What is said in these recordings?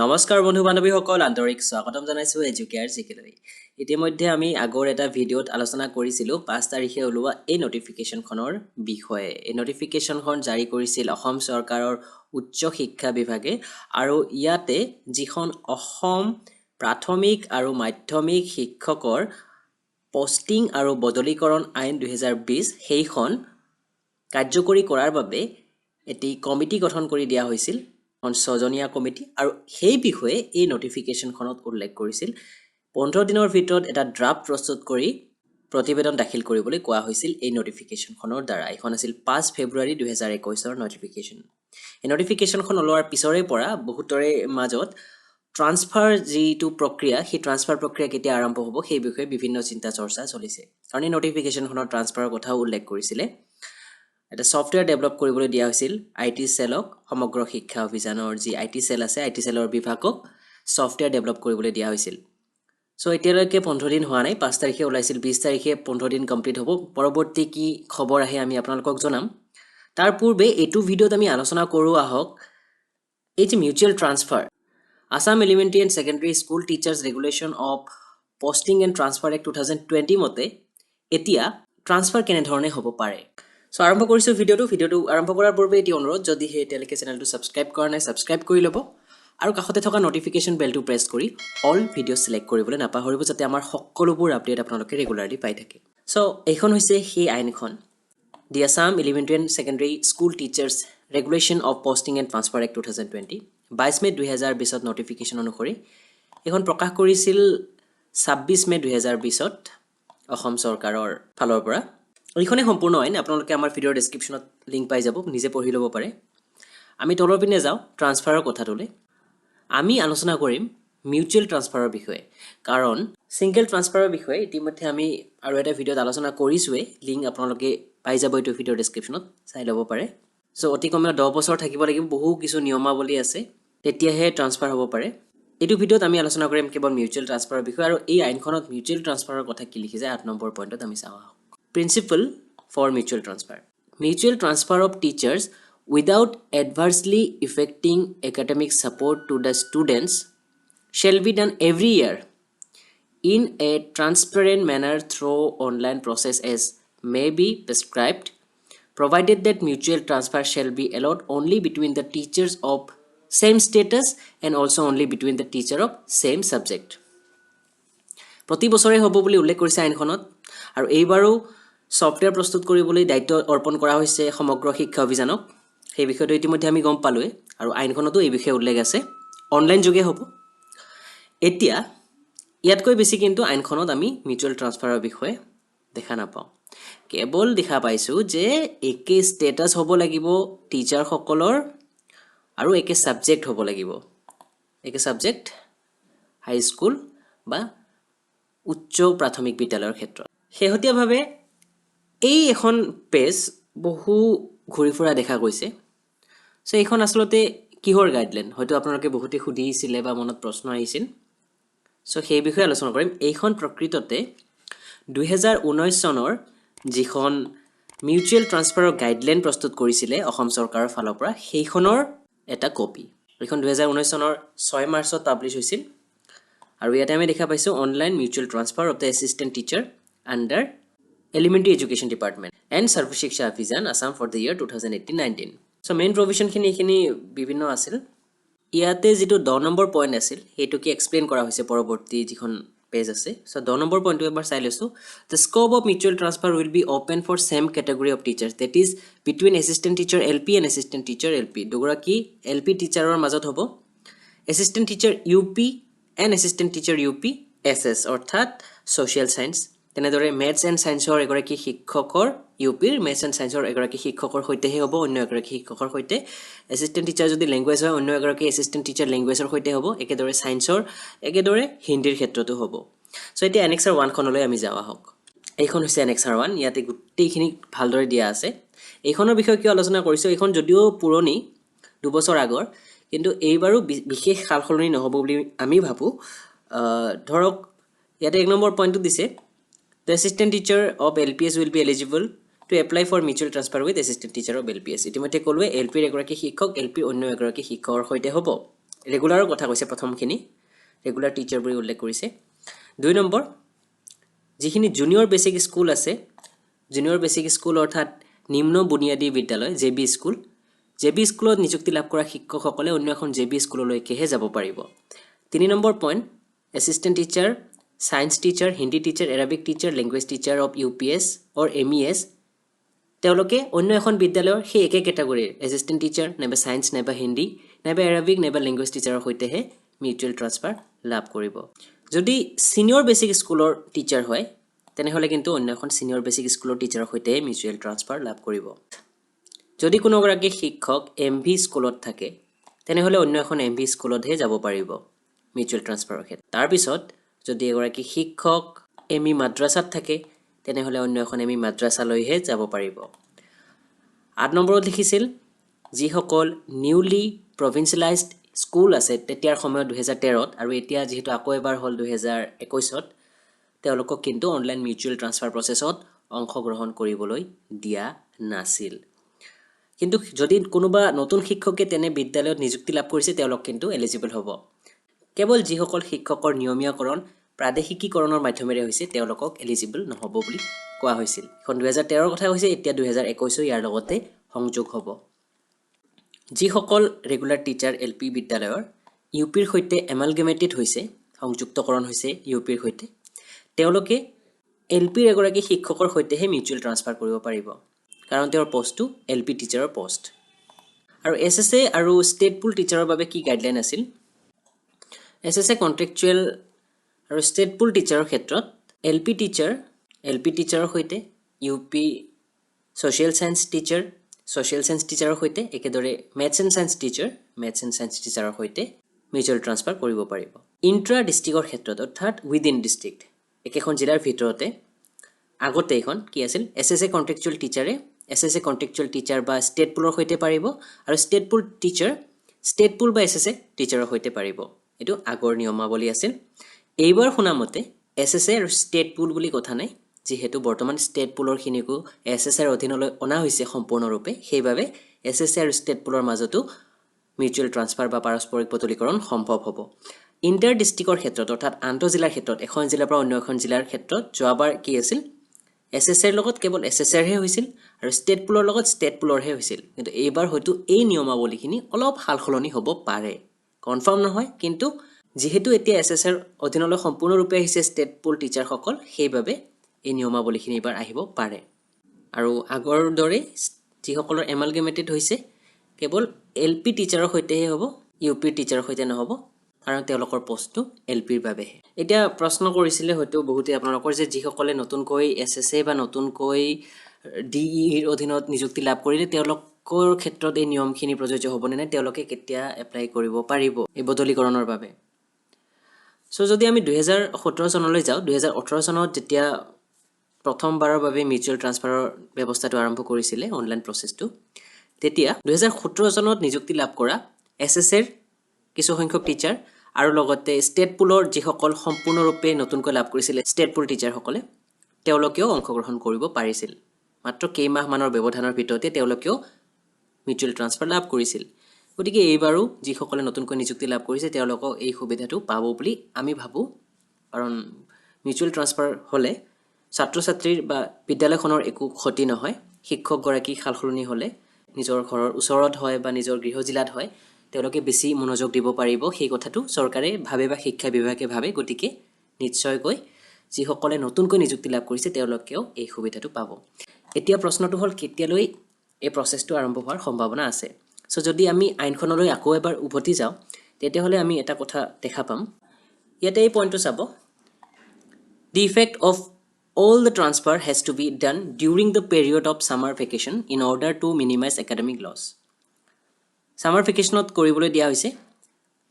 নমস্কাৰ বন্ধু বান্ধৱীসকল আন্তৰিক স্বাগতম জনাইছো EduCare GK লৈ ইতিমধ্যে আমি আগৰ এটা ভিডিঅত আলোচনা কৰিছিলো 5 তাৰিখে ওলোৱা এই নটিফিকেশনখনৰ বিষয়ে এই নটিফিকেশনখন জাৰি কৰিছিল অসম চৰকাৰৰ উচ্চ শিক্ষা বিভাগে আৰু ইয়াতে যিখন অসম প্ৰাথমিক আৰু মাধ্যমিক শিক্ষকৰ পোষ্টিং আৰু বদলীকৰণ আইন 2020 সেইখন কাৰ্যকৰী কৰাৰ বাবে এটি কমিটি গঠন কৰি দিয়া হৈছিল ছজনীয়া কমিটি আৰু সেই বিষয়ে এই নটিফিকেশনখনত উল্লেখ কৰিছিল 15 দিনৰ ভিতৰত এটা ড্ৰাফট প্ৰস্তুত কৰি প্ৰতিবেদন দাখিল কৰিবলৈ কোৱা হৈছিল এই নটিফিকেশনখনৰ দ্বাৰা এখন আছিল 5 ফেব্ৰুৱাৰী 2021 ৰ নটিফিকেশন এই নটিফিকেশনখন ওলোৱাৰ পিছৰে পৰা বহুতৰে মাজত ট্ৰান্সফাৰ যিটো প্ৰক্ৰিয়া সেই ট্ৰান্সফাৰ প্ৰক্ৰিয়া কেতিয়া আৰম্ভ হ'ব সেই বিষয়ে বিভিন্ন চিন্তা চৰ্চা চলিছে কাৰণ এই নটিফিকেশনখনৰ ট্ৰান্সফাৰৰ কথা উল্লেখ কৰিছিলে এটা সফটওয়্যাৰ ডেভেলপ কৰিবলৈ দিয়া হৈছিল আইটি সেলক সমগ্ৰ শিক্ষা অভিযানৰ যি আইটি সেল আছে আইটি সেলৰ বিভাগক সফটওয়্যাৰ ডেভেলপ কৰিবলৈ দিয়া হৈছিল সো এতিয়ালৈকে 15 দিন হোৱা নাই 5 তাৰিখে ওলাইছিল 20 তাৰিখে 15 দিন কমপ্লিট হ'ব পৰৱৰ্তী কি খবৰ আহে আমি আপোনালোকক জনাম তাৰ পূৰ্বে এটো ভিডিঅত আমি আলোচনা কৰো আহক এই যে mutual transfer Assam elementary and secondary school teachers regulation of posting and transfer act 2020 মতে এতিয়া ট্ৰান্সফাৰ কেনে ধৰণে হ'ব পাৰে সো আৰম্ভ কৰিছো ভিডিঅটো আৰম্ভ কৰাৰ পূৰ্বে এটি অনুৰোধ যদি হে তেলকে চেনেলটো সাবস্ক্ৰাইব কৰা নাই সাবস্ক্ৰাইব কৰি লব আৰু কাষতে থকা নটিফিকেশন বেলটো প্ৰেছ কৰি অল ভিডিও সিলেক্ট কৰিবলৈ নাপাহৰিব যাতে আমাৰ সকলোবোৰ আপডেট আপোনালোকে ৰেগুলাৰলি পাই থাকে সো এইখন হৈছে সেই আইনখন the Assam elementary and secondary school teachers regulation of posting and transfer act 2020 22 মে 2020 ত নটিফিকেশন অনুসৰি এখন প্ৰকাশ কৰিছিল 26 মে 2020 ত অসম চৰকাৰৰ ফালৰ পৰা এইখনে সম্পূৰ্ণ আইন আপোনালোকে আমাৰ ভিডিওৰ ডেসক্ৰিপচনত লিংক পাই যাব নিজে পঢ়ি ল'ব পাৰে আমি তলৰ পিনে যাও ট্ৰান্সফাৰৰ কথাটোলে আমি আলোচনা কৰিম মিউচুৱেল ট্ৰান্সফাৰৰ বিষয়ে কাৰণ সিঙ্গেল ট্ৰান্সফাৰৰ বিষয়ে ইতিমধ্যে আমি আৰু এটা ভিডিওত আলোচনা কৰিছোৱে লিংক আপোনালোকে পাই যাব এইটো ভিডিওৰ ডেসক্ৰিপচনত চাই ল'ব পাৰে সো অতি কমেও 10 বছৰ থাকিব লাগিব বহু কিছু নিয়মাৱলী আছে তেতিয়াহে ট্ৰান্সফাৰ হ'ব পাৰে এইটো ভিডিওত আমি আলোচনা কৰিম কেৱল মিউচুৱেল ট্ৰান্সফাৰৰ বিষয়ে আৰু এই আইনখনত মিউচুৱেল ট্ৰান্সফাৰৰ কথা কি লিখিছে 8 নম্বৰ পইণ্টত আমি চাওঁ Principle for mutual transfer. Mutual transfer of teachers without adversely affecting academic support to the students shall be done every year in a transparent manner through online process as may be prescribed, provided that mutual transfer shall be allowed only between the teachers of same status and also only between the teacher of same subject. প্ৰতি বছৰে হ'ব বুলি উল্লেখ কৰিছে আইনখনত আৰু এইবাৰো software প্ৰস্তুত কৰিবলৈ দায়িত্ব অৰ্পণ কৰা হৈছে সমগ্ৰ শিক্ষা অভিযানক সেই বিষয়টো ইতিমধ্যে আমি গম পালোৱে আৰু আইনখনতো এই বিষয়ে উল্লেখ আছে অনলাইন যোগে হ'ব এতিয়া ইয়াতকৈ বেছি কিন্তু আইনখনত আমি মিউচুৱেল ট্ৰান্সফাৰৰ বিষয়ে দেখা নাপাওঁ কেৱল দেখা পাইছো যে একে ষ্টেটাস হ'ব লাগিব টিচাৰ সকলৰ আৰু একে সাবজেক্ট হ'ব লাগিব একে সাবজেক্ট হাই স্কুল বা উচ্চ প্ৰাথমিক বিদ্যালয়ৰ ক্ষেত্ৰত হেহতিয়াভাৱে এই এখন পেজ বহু ঘূৰি ফুৰা দেখা গৈছে সো এইখন আসলতে কিহৰ গাইডলাইন হয়তো আপোনালোকে বহুতে সুধিছিলে বা মনত প্ৰশ্ন আহিছিল সো সেই বিষয়ে আলোচনা কৰিম এইখন প্ৰকৃততে 2019 চনৰ যিখন মিউচুৱেল ট্ৰান্সফাৰৰ গাইডলাইন প্ৰস্তুত কৰিছিলে অসম চৰকাৰৰ ফালৰ পৰা সেইখনৰ এটা কপি এইখন 2019 চনৰ 6 মাৰ্চত পাবলিশ হৈছিল আৰু ইয়াতে আমি দেখা পাইছো online mutual transfer of the assistant teacher under Elementary Education Department and Sarva Shiksha Abhiyan Assam for the year 2018-19 so main provision খিনি বিভিন্ন আছিল ইয়াতে যেটো 10 নম্বৰ পইণ্ট আছিল হেতু কি এক্সপ্লেইন কৰা হৈছে পৰৱৰ্তী যিখন পেজ আছে so 10 নম্বৰ পইণ্টটো এবাৰ চাই লৈছো the scope of mutual transfer will be open for same category of teachers that is between assistant teacher LP and assistant teacher LP দুগৰাকী LP টিচাৰৰ মাজত হ'ব assistant teacher UP and assistant teacher UP SS অৰ্থাৎ social science তেনেদৰে maths and সায়েন্সৰ এগৰাকী শিক্ষকৰ ইউপিৰ maths and সায়েন্সৰ এগৰাকী শিক্ষকৰ হৈতেহে হ'ব অন্য এগৰাকী শিক্ষকৰ হৈতে এসিস্টেন্ট টিচাৰ যদি ল্যাঙ্গুৱেজ হয় অন্য এগৰাকী এসিস্টেন্ট টিচাৰ ল্যাঙ্গুৱেজৰ হৈতে হ'ব একেদৰে সায়েন্সৰ একেদৰে হিন্দীৰ ক্ষেত্ৰতো হ'ব সো এতিয়া এনএক্সাৰ 1 খনলৈ আমি যাওয়া হওক এইখন হৈছে এনএক্সাৰ 1 ইয়াতে গুটেইখিনি ভালদৰে দিয়া আছে এইখনৰ বিষয়ে কি আলোচনা কৰিছো এইখন যদিও পুৰণি 2 বছৰ আগৰ কিন্তু এইবাৰো বিশেষ সালসলনি নহব বুলি আমি ভাবো ধৰক ইয়াতে 1 নম্বৰ পইণ্টটো দিছে The assistant teacher of LPS will be eligible to apply for mutual transfer with assistant teacher of LPS. ইতিমধ্যে কলৱে LP এগৰাকী শিক্ষক LP অন্য এগৰাকী শিক্ষকৰ হৈতে হ'ব ৰেগুলাৰৰ কথা কৈছে প্ৰথমখিনি ৰেগুলাৰ টিচাৰ বুলি উল্লেখ কৰিছে 2 নম্বৰ যিখিনি জুনিয়ৰ বেসিক স্কুল আছে জুনিয়ৰ বেসিক স্কুল অৰ্থাৎ নিম্ন বুনিয়াদী বিদ্যালয় জেবি স্কুল জেবি স্কুলত নিযুক্তি লাভ কৰা শিক্ষকসকলে অন্য এখন জেবি স্কুললৈকেহে যাব পাৰিব 3 number point assistant teacher science teacher Hindi teacher Arabic teacher language teacher of UPS or MES তেওঁলোকে অন্য এখন বিদ্যালয়ৰ সেই একে ক্যাটাগৰীৰ এসিস্ট্যান্ট টিচাৰ নাইবা সায়েন্স নাইবা হিন্দী নাইবা এৰাবিক নাইবা ল্যাঙ্গুৱেজ টিচাৰৰ সৈতেহে মিউচুৱেল ট্ৰান্সফাৰ লাভ কৰিব যদি সিনিয়ৰ বেসিক স্কুলৰ টিচাৰ হয় তেনেহলে কিন্তু অন্য এখন সিনিয়ৰ বেসিক স্কুলৰ টিচাৰৰ সৈতে মিউচুৱেল ট্ৰান্সফাৰ লাভ কৰিব যদি কোনো গৰাকী শিক্ষক এমভি স্কুলত থাকে তেনেহলে অন্য এখন এমভি স্কুলতহে যাব পাৰিব মিউচুৱেল ট্ৰান্সফাৰৰ ক্ষেত্ৰত তাৰ পিছত যদি এগৰাকী শিক্ষক এমই মাদ্ৰাসাত থাকে তেনেহলে অন্য এখন এমই মাদ্ৰাসালৈহে যাব পাৰিব 8 নম্বৰত লিখিছিল যিসকল নিউলি প্ৰভিন্সিয়েলাইজড স্কুল আছে তেতিয়াৰ সময়ত 2013ত আৰু এতিয়া যেহেতু আকৌ এবাৰ হল 2021ত তেওঁলোকক কিন্তু অনলাইন মিউচুৱেল ট্ৰান্সফাৰ প্ৰসেছত অংশগ্ৰহণ কৰিবলৈ দিয়া নাছিল কিন্তু যদি কোনোবা নতুন শিক্ষকে তেনে বিদ্যালয়ত নিযুক্তি লাভ কৰিছে তেওঁলোক কিন্তু এলিজিবল হ'ব কেৱল যিসকল শিক্ষকৰ নিয়মীয়াকৰণ প্ৰাদেশিকীকৰণৰ মাধ্যমেৰে হৈছে তেওঁলোকক এলিজিবল নহব বুলি কোৱা হৈছিল এখন 2013ৰ কথা হৈছে এতিয়া 2021 ইয়াৰ লগতে সংযোগ হ'ব যিসকল ৰেগুলাৰ টিচাৰ এলপি বিদ্যালয়ৰ ইউপিৰ সৈতে এমালগেমেটেড হৈছে সংযুক্তকৰণ হৈছে ইউপিৰ সৈতে তেওঁলোকে এলপিৰ এগৰাকী শিক্ষকৰ সৈতেহে মিউচুৱেল ট্ৰান্সফাৰ কৰিব পাৰিব কাৰণ তেওঁৰ পোষ্টটো এলপি টিচাৰৰ পোষ্ট আৰু এসএসএ আৰু ষ্টেট পুল টিচাৰৰ বাবে কি গাইডলাইন আছিল এসএসএ কন্ট্ৰাকচুৱেল আৰু ষ্টেট পুল টিচাৰৰ ক্ষেত্ৰত এলপি টিচাৰৰ সৈতে ইউপি সোশিয়েল সায়েন্স টিচাৰৰ সৈতে একেদৰে মেথছ এণ্ড সায়েন্স টিচাৰৰ সৈতে মিউচুৱেল ট্ৰান্সফাৰ কৰিব পাৰিব ইন্ট্ৰা ডিস্ট্ৰিক্টৰ ক্ষেত্ৰত অৰ্থাৎ উইদিন ডিস্ট্ৰিক্ট একেখন জিলাৰ ভিতৰতে আগতে এখন কি আছিল এসএসএ কন্ট্ৰাকচুৱেল টিচাৰ বা ষ্টেট পুলৰ সৈতে পাৰিব আৰু ষ্টেট পুল বা এসএসএ টিচাৰৰ সৈতে পাৰিব এটো আগৰ নিয়মাৱলী আছিল এইবাৰ শুনামতে এসএসএ আৰু ষ্টেট পুল বুলি কথা নাই যেহেতু বৰ্তমান ষ্টেট পুলৰ খিনিকো এসএসএৰ অধীনলৈ অনা হৈছে সম্পূৰ্ণৰূপে সেইভাবে এসএসএ আৰু ষ্টেট পুলৰ মাজতো মিউচুৱেল ট্ৰান্সফাৰ বা পাৰস্পৰিক বদলীকৰণ সম্ভৱ হ'ব ইন্টাৰ ডিস্ট্ৰিক্টৰ ক্ষেত্ৰত অৰ্থাৎ আন্তঃজিলাৰ ক্ষেত্ৰত এখন জিলাৰ পৰা অন্য এখন জিলাৰ ক্ষেত্ৰত যোৱাবাৰ কি আছিল এসএসএৰ লগত কেৱল এসএসএৰহে হৈছিল আৰু ষ্টেট পুলৰ লগত ষ্টেট পুলৰহে হৈছিল কিন্তু এইবাৰ হয়তো এই নিয়মাৱলীখিনি অলপ হালখলনি হ'ব পাৰে কনফাৰ্ম নহয় কিন্তু যেহেতু এতিয়া এসএসএৰ অধীনলৈ সম্পূৰ্ণৰূপে আহিছে ষ্টেট পুল টিচাৰসকল সেইভাবে এই নিয়মাৱলীখিনি এবাৰ আহিব পাৰে আৰু আগৰ দৰে যিসকলৰ এমালগেমেটেড হৈছে কেৱল এলপি টিচাৰৰ সৈতেহে হ'ব ইউপি টিচাৰৰ সৈতে নহ'ব কাৰণ তেওঁলোকৰ পোষ্টটো এলপিৰ বাবেহে এতিয়া প্ৰশ্ন কৰিছিলে হয়তো বহুতে আপোনালোকৰ যে যিসকলে নতুনকৈ এসএসএ বা নতুনকৈ ডিইৰ অধীনত নিযুক্তি লাভ কৰিলে তেওঁলোকৰ ক্ষেত্ৰত এই নিয়মখিনি প্ৰযোজ্য হ'ব নে তেওঁলোকে কেতিয়া এপ্লাই কৰিব পাৰিব এই বদলীকৰণৰ বাবে সো যদি আমি 2017 চনলৈ যাওঁ 2018 চনত যেতিয়া প্ৰথমবাৰৰ বাবে মিউচুৱেল ট্ৰান্সফাৰৰ ব্যৱস্থাটো আৰম্ভ কৰিছিলে অনলাইন প্ৰসেসটো তেতিয়া 2017 চনত নিযুক্তি লাভ কৰা এসএসএৰ কিছু সংখ্যক টিচাৰ আৰু লগতে ষ্টেট পুলৰ যিসকল সম্পূৰ্ণৰূপে নতুনকৈ লাভ কৰিছিল ষ্টেট পুল টিচাৰসকলে তেওঁলোকেও অংশগ্ৰহণ কৰিব পাৰিছিল মাত্ৰ কেইমাহ মানৰ ব্যৱধানৰ ভিতৰতে তেওঁলোকেও মিউচুৱেল ট্ৰান্সফাৰ লাভ কৰিছিল গতিকে এইবাৰো যিসকলে নতুনকৈ নিযুক্তি লাভ কৰিছে তেওঁলোকক এই সুবিধাটো পাব বুলি আমি ভাবো কাৰণ মিউচুৱেল ট্ৰান্সফাৰ হলে ছাত্ৰ-ছাত্ৰীৰ বা বিদ্যালয়খনৰ একো ক্ষতি নহয় শিক্ষক গৰাকী খালখলনি হলে নিজৰ ঘৰৰ ওচৰত হয় বা নিজৰ গৃহ জিলাত হয় তেওঁলোকে বেছি মনোযোগ দিব পাৰিব সেই কথাটো চৰকাৰে ভাবে বা শিক্ষা বিভাগে ভাবে গতিকে নিশ্চয়কৈ যিসকলে নতুনকৈ নিযুক্তি লাভ কৰিছে তেওঁলোকেও এই সুবিধাটো পাব এতিয়া প্ৰশ্নটো হল কেতিয়ালৈ এই প্ৰসেসটো আৰম্ভ হোৱাৰ সম্ভাৱনা আছে সো যদি আমি আইনখনলৈ আকৌ এবাৰ উভতি যাওঁ তেতিয়াহলে আমি এটা কথা দেখা পাম ইয়াতে এই পইণ্টটো চাব The effect of all the transfer has to be done during the period of summer vacation in order to minimize academic loss. Summer vacation কৰিবলৈ দিয়া হৈছে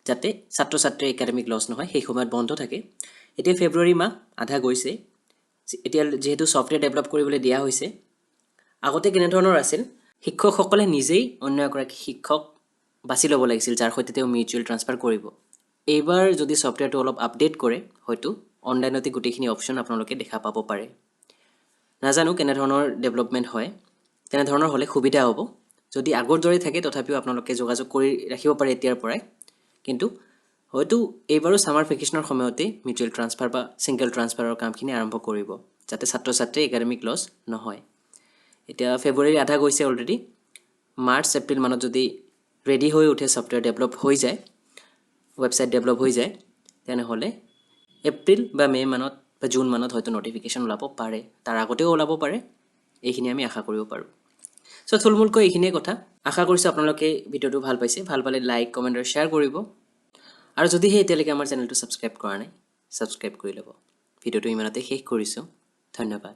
যাতে ছাত্ৰ-ছাত্ৰীৰ একাডেমিক লছ নহয় সেই সময়ত বন্ধ থাকে এতিয়া ফেব্ৰুৱাৰী মাহ আধা গৈছে এতিয়া যেহেতু সফটওয়্যাৰ ডেভেলপ কৰিবলৈ দিয়া হৈছে আগতে কেনে ধৰণৰ আছিল শিক্ষকসকলে নিজেই অন্য এগৰাকী শিক্ষক বাছি ল'ব লাগিছিল যাৰ সৈতে তেওঁ মিউচুৱেল ট্ৰান্সফাৰ কৰিব এইবাৰ যদি সফটওয়্যাৰটো অলপ আপডেট কৰে হয়তো অনলাইনতে গুটেখিনি অপচন আপোনালোকে দেখা পাব পাৰে নাজানো কেনে ধৰণৰ ডেভেলপমেন্ট হয় তেনে ধৰণৰ হলে সুবিধা হ'ব যদি আগৰ দৰে থাকে তথাপিও আপোনালোকে যোগাযোগ কৰি ৰাখিব পাৰে এতিয়াৰ পৰাই কিন্তু হয়তো এইবাৰো সামাৰ ভেকেশনৰ সময়তে মিউচুৱেল ট্ৰান্সফাৰ বা সিঙ্গেল ট্ৰান্সফাৰৰ কামখিনি আৰম্ভ কৰিব যাতে ছাত্ৰ-ছাত্ৰী একাডেমিক লছ নহয় এতিয়া ফেব্ৰুৱাৰী আধা গৈছে অলৰেডি মাৰ্চ এপ্ৰিল মানত যদি ৰেডি হৈ উঠে সফটওয়্যাৰ ডেভেলপ হৈ যায় ওয়েবসাইট ডেভেলপ হৈ যায় তেনেহলে এপ্ৰিল বা মে মানত বা জুন মানত হয়তো নোটিফিকেশন ওলাব পাৰে তাৰ আগতেও ওলাব পাৰে এইখিনি আমি আশা কৰিব পাৰো সো থুলমুলকৈ এইখিনিয়ে কথা আশা কৰিছো আপোনালোকে ভিডিওটো ভাল পাইছে ভাল পালে লাইক কমেন্ট আৰু শেয়াৰ কৰিব আৰু যদি হে এতিয়ালৈকে আমাৰ চেনেলটো সাবস্ক্ৰাইব কৰা নাই সাবস্ক্ৰাইব কৰি ল'ব ভিডিওটো ইমানতে শেষ কৰিছো ধন্যবাদ